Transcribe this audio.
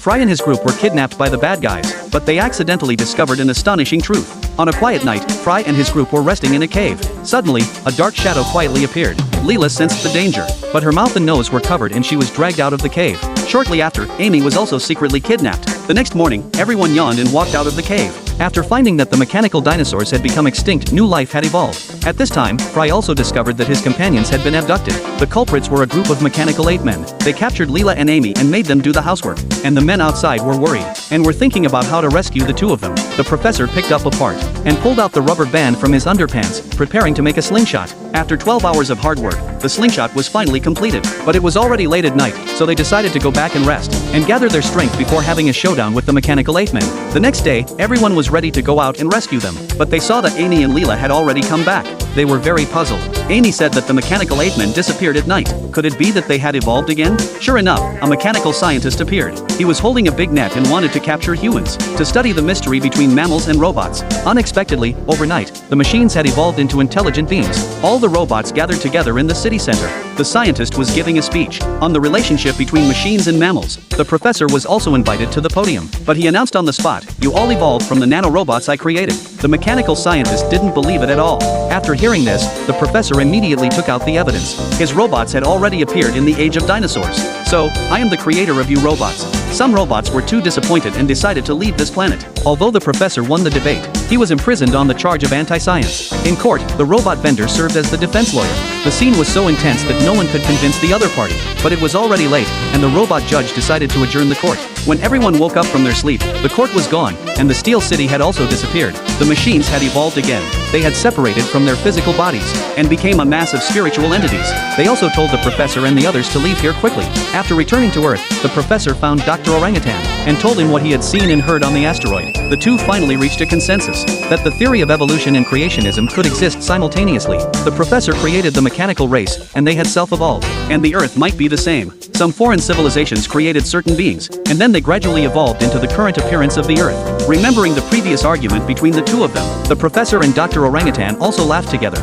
Fry and his group were kidnapped by the bad guys, but they accidentally discovered an astonishing truth. On a quiet night, Fry and his group were resting in a cave. Suddenly, a dark shadow quietly appeared. Leela sensed the danger, but her mouth and nose were covered and she was dragged out of the cave. Shortly after, Amy was also secretly kidnapped. The next morning, everyone yawned and walked out of the cave. After finding that the mechanical dinosaurs had become extinct, new life had evolved. At this time, Fry also discovered that his companions had been abducted. The culprits were a group of mechanical ape men. They captured Leela and Amy and made them do the housework. And the men outside were worried, and were thinking about how to rescue the two of them. The professor picked up a part, and pulled out the rubber band from his underpants, preparing to make a slingshot. After 12 hours of hard work, the slingshot was finally completed. But it was already late at night, so they decided to go back and rest, and gather their strength before having a showdown with the mechanical ape men. The next day, everyone was ready to go out and rescue them, but they saw that Amy and Leela had already come back. They were very puzzled. Amy said that the mechanical ape men disappeared at night. Could it be that they had evolved again? Sure enough, a mechanical scientist appeared. He was holding a big net and wanted to capture humans, to study the mystery between mammals and robots. Unexpectedly, overnight, the machines had evolved into intelligent beings. All the robots gathered together in the city center. The scientist was giving a speech on the relationship between machines and mammals. The professor was also invited to the podium, but he announced on the spot, "You all evolved from the nanorobots I created." The mechanical scientist didn't believe it at all. After hearing this, the professor immediately took out the evidence. His robots had already appeared in the age of dinosaurs. "So, I am the creator of you robots." Some robots were too disappointed and decided to leave this planet. Although the professor won the debate, he was imprisoned on the charge of anti-science. In court, the robot vendor served as the defense lawyer. The scene was so intense that no one could convince the other party, but it was already late, and the robot judge decided to adjourn the court. When everyone woke up from their sleep, the court was gone, and the Steel City had also disappeared. The machines had evolved again. They had separated from their physical bodies, and became a mass of spiritual entities. They also told the professor and the others to leave here quickly. After returning to Earth, the professor found Dr. Orangutan, and told him what he had seen and heard on the asteroid. The two finally reached a consensus, that the theory of evolution and creationism could exist simultaneously. The professor created the mechanical race, and they had self-evolved. And the Earth might be the same. Some foreign civilizations created certain beings, and then they gradually evolved into the current appearance of the Earth. Remembering the previous argument between the two of them, the professor and Dr. Orangutan also laughed together.